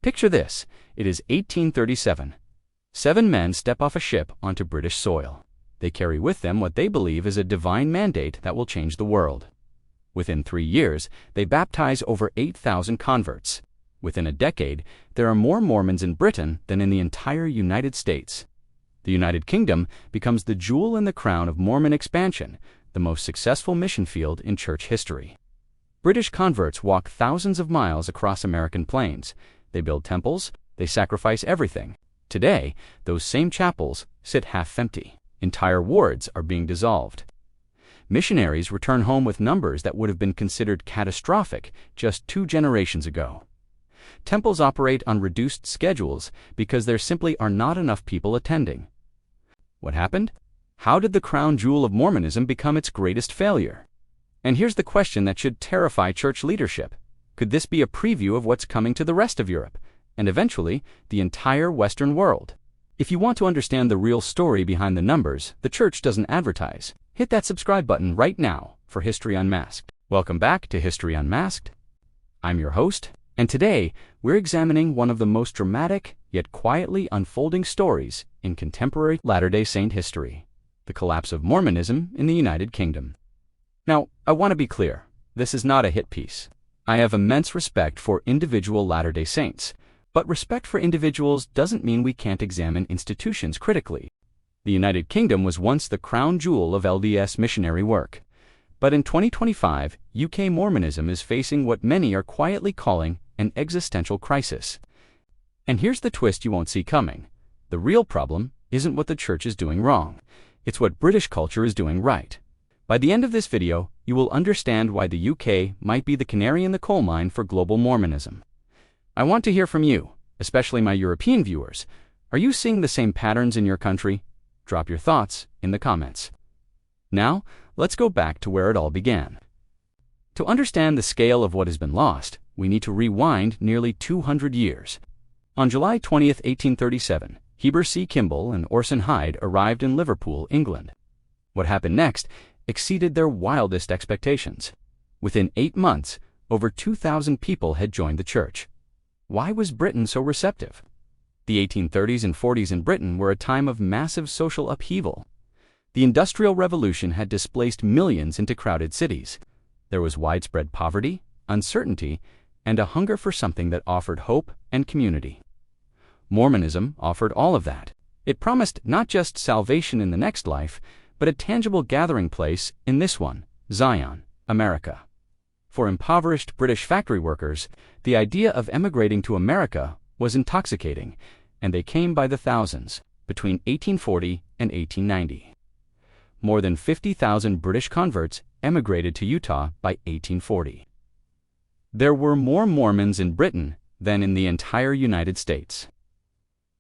Picture this. It is 1837. 7 men step off a ship onto British soil. They carry with them what they believe is a divine mandate that will change the world. Within 3 years, they baptize over 8,000 converts. Within a decade, there are more Mormons in Britain than in the entire United States. The United Kingdom becomes the jewel in the crown of Mormon expansion, the most successful mission field in church history. British converts walk thousands of miles across American plains. They build temples, they sacrifice everything. Today, those same chapels sit half empty. Entire wards are being dissolved. Missionaries return home with numbers that would have been considered catastrophic just 2 generations ago. Temples operate on reduced schedules because there simply are not enough people attending. What happened? How did the crown jewel of Mormonism become its greatest failure? And here's the question that should terrify church leadership. Could this be a preview of what's coming to the rest of Europe, and eventually the entire Western world? If you want to understand the real story behind the numbers the church doesn't advertise, hit that subscribe button right now for History Unmasked. Welcome back to History Unmasked. I'm your host, and today we're examining one of the most dramatic yet quietly unfolding stories in contemporary Latter-day Saint history: the collapse of Mormonism in the United Kingdom. Now, I want to be clear, this is not a hit piece. I have immense respect for individual Latter-day Saints, but respect for individuals doesn't mean we can't examine institutions critically. The United Kingdom was once the crown jewel of LDS missionary work. But in 2025, UK Mormonism is facing what many are quietly calling an existential crisis. And here's the twist you won't see coming. The real problem isn't what the church is doing wrong. It's what British culture is doing right. By the end of this video, you will understand why the UK might be the canary in the coal mine for global Mormonism. I want to hear from you, especially my European viewers. Are you seeing the same patterns in your country? Drop your thoughts in the comments. Now, let's go back to where it all began. To understand the scale of what has been lost, we need to rewind nearly 200 years. On July 20th, 1837, Heber C. Kimball and Orson Hyde arrived in Liverpool, England. What happened next exceeded their wildest expectations. Within 8 months, over 2,000 people had joined the church. Why was Britain so receptive? The 1830s and 40s in Britain were a time of massive social upheaval. The Industrial Revolution had displaced millions into crowded cities. There was widespread poverty, uncertainty, and a hunger for something that offered hope and community. Mormonism offered all of that. It promised not just salvation in the next life, but a tangible gathering place in this one, Zion, America. For impoverished British factory workers, the idea of emigrating to America was intoxicating, and they came by the thousands between 1840 and 1890. More than 50,000 British converts emigrated to Utah by 1840. There were more Mormons in Britain than in the entire United States.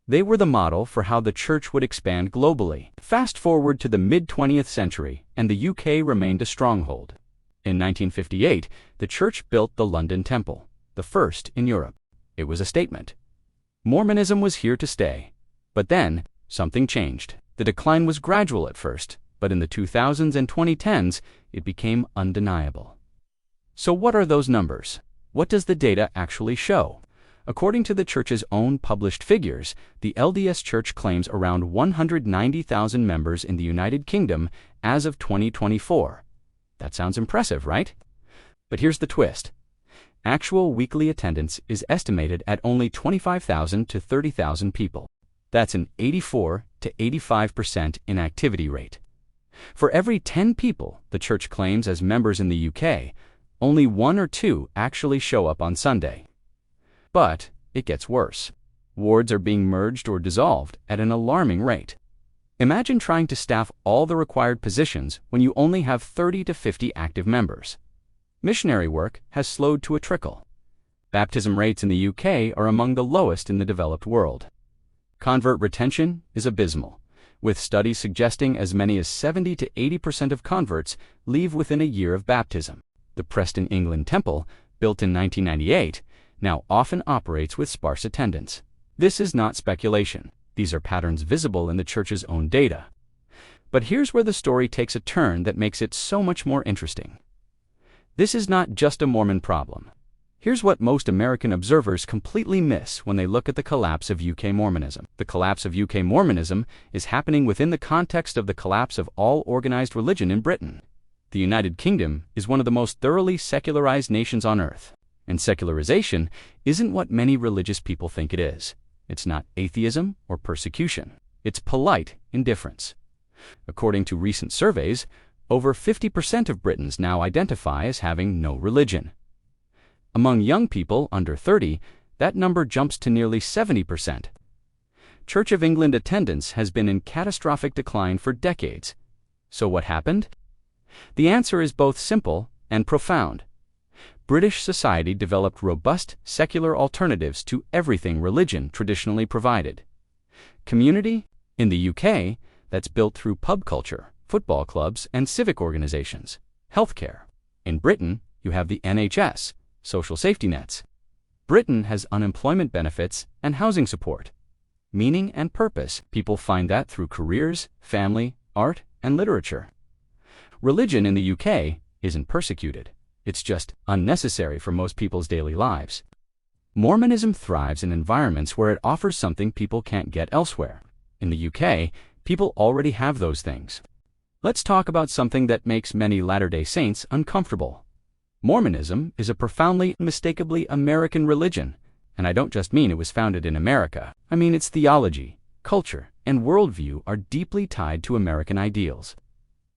They were the model for how the church would expand globally. Fast forward to the mid-20th century, and the UK remained a stronghold. In 1958, the church built the London Temple, the first in Europe. It was a statement. Mormonism was here to stay. But then, something changed. The decline was gradual at first, but in the 2000s and 2010s, it became undeniable. So what are those numbers? What does the data actually show? According to the church's own published figures, the LDS Church claims around 190,000 members in the United Kingdom as of 2024. That sounds impressive, right? But here's the twist. Actual weekly attendance is estimated at only 25,000 to 30,000 people. That's an 84 to 85% inactivity rate. For every 10 people the church claims as members in the UK, only 1 or 2 actually show up on Sunday. But it gets worse. Wards are being merged or dissolved at an alarming rate. Imagine trying to staff all the required positions when you only have 30 to 50 active members. Missionary work has slowed to a trickle. Baptism rates in the UK are among the lowest in the developed world. Convert retention is abysmal, with studies suggesting as many as 70 to 80% of converts leave within a year of baptism. The Preston England Temple, built in 1998, now often operates with sparse attendance. This is not speculation. These are patterns visible in the church's own data. But here's where the story takes a turn that makes it so much more interesting. This is not just a Mormon problem. Here's what most American observers completely miss when they look at the collapse of UK Mormonism. The collapse of UK Mormonism is happening within the context of the collapse of all organized religion in Britain. The United Kingdom is one of the most thoroughly secularized nations on earth, and secularization isn't what many religious people think it is. It's not atheism or persecution. It's polite indifference. According to recent surveys, over 50% of Britons now identify as having no religion. Among young people under 30, that number jumps to nearly 70%. Church of England attendance has been in catastrophic decline for decades. So what happened? The answer is both simple and profound. British society developed robust secular alternatives to everything religion traditionally provided. Community? In the UK, that's built through pub culture, football clubs, and civic organizations. Healthcare. In Britain, you have the NHS, social safety nets. Britain has unemployment benefits and housing support. Meaning and purpose, people find that through careers, family, art, and literature. Religion in the UK isn't persecuted. It's just unnecessary for most people's daily lives. Mormonism thrives in environments where it offers something people can't get elsewhere. In the UK, people already have those things. Let's talk about something that makes many Latter-day Saints uncomfortable. Mormonism is a profoundly, unmistakably American religion, and I don't just mean it was founded in America. I mean its theology, culture, and worldview are deeply tied to American ideals.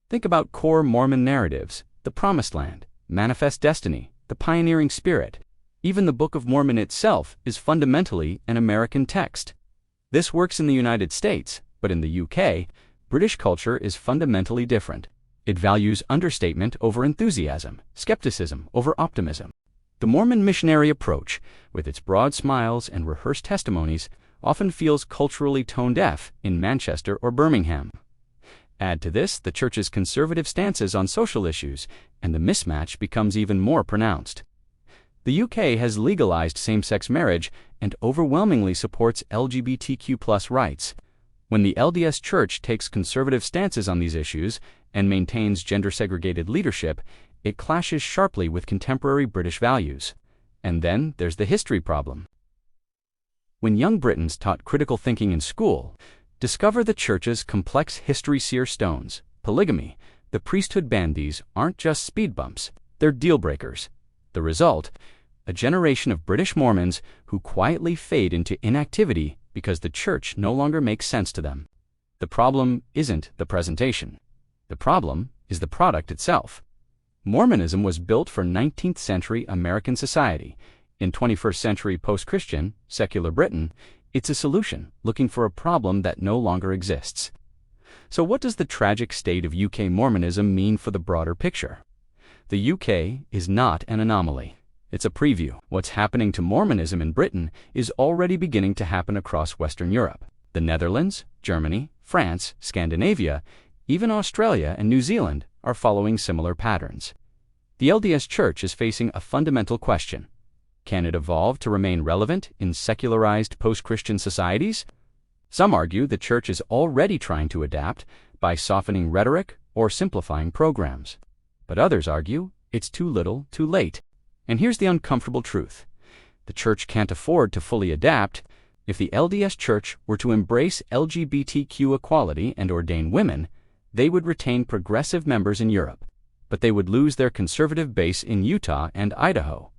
Think about core Mormon narratives, the Promised Land, Manifest Destiny, the pioneering spirit. Even the Book of Mormon itself is fundamentally an American text. This works in the United States, but in the UK, British culture is fundamentally different. It values understatement over enthusiasm, skepticism over optimism. The Mormon missionary approach, with its broad smiles and rehearsed testimonies, often feels culturally tone-deaf in Manchester or Birmingham. Add to this the church's conservative stances on social issues, and the mismatch becomes even more pronounced. The UK has legalized same-sex marriage and overwhelmingly supports LGBTQ+ rights. When the LDS Church takes conservative stances on these issues and maintains gender-segregated leadership, it clashes sharply with contemporary British values. And then there's the history problem. When young Britons taught critical thinking in school, discover the Church's complex history-seer stones, polygamy, the priesthood ban, these aren't just speed bumps, they're deal-breakers. The result? A generation of British Mormons who quietly fade into inactivity because the Church no longer makes sense to them. The problem isn't the presentation. The problem is the product itself. Mormonism was built for 19th century American society. In 21st century post-Christian, secular Britain, it's a solution looking for a problem that no longer exists. So what does the tragic state of UK Mormonism mean for the broader picture? The UK is not an anomaly. It's a preview. What's happening to Mormonism in Britain is already beginning to happen across Western Europe. The Netherlands, Germany, France, Scandinavia, even Australia and New Zealand are following similar patterns. The LDS Church is facing a fundamental question. Can it evolve to remain relevant in secularized post-Christian societies? Some argue the Church is already trying to adapt by softening rhetoric or simplifying programs. But others argue it's too little, too late. And here's the uncomfortable truth. The Church can't afford to fully adapt. If the LDS Church were to embrace LGBTQ equality and ordain women, they would retain progressive members in Europe. But they would lose their conservative base in Utah and Idaho.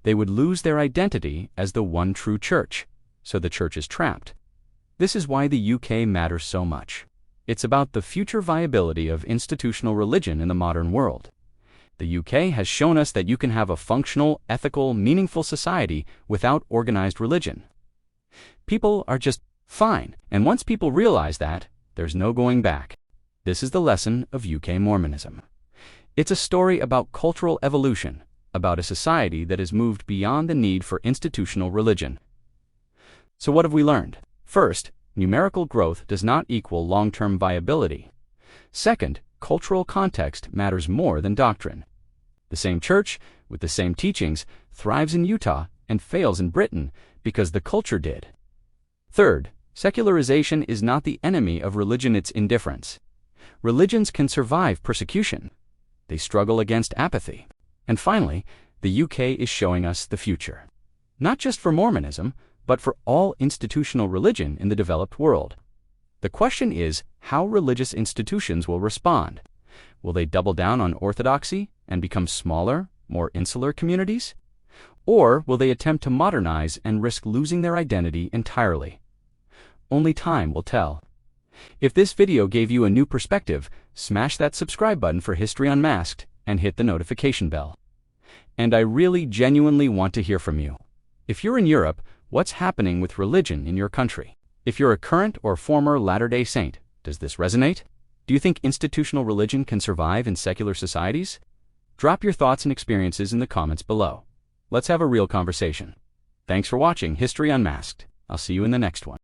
They would lose their identity as the one true church. So the Church is trapped. This is why the UK matters so much. It's about the future viability of institutional religion in the modern world. The UK has shown us that you can have a functional, ethical, meaningful society without organized religion. People are just fine, and once people realize that, there's no going back. This is the lesson of UK Mormonism. It's a story about cultural evolution, about a society that has moved beyond the need for institutional religion. So what have we learned? First, numerical growth does not equal long-term viability. Second, cultural context matters more than doctrine. The same church, with the same teachings, thrives in Utah and fails in Britain because the culture did. Third, secularization is not the enemy of religion, it's indifference. Religions can survive persecution. They struggle against apathy. And finally, the UK is showing us the future. Not just for Mormonism, but for all institutional religion in the developed world. The question is how religious institutions will respond. Will they double down on orthodoxy and become smaller, more insular communities? Or will they attempt to modernize and risk losing their identity entirely? Only time will tell. If this video gave you a new perspective, smash that subscribe button for History Unmasked and hit the notification bell. And I really genuinely want to hear from you. If you're in Europe, what's happening with religion in your country? If you're a current or former Latter-day Saint, does this resonate? Do you think institutional religion can survive in secular societies? Drop your thoughts and experiences in the comments below. Let's have a real conversation. Thanks for watching History Unmasked. I'll see you in the next one.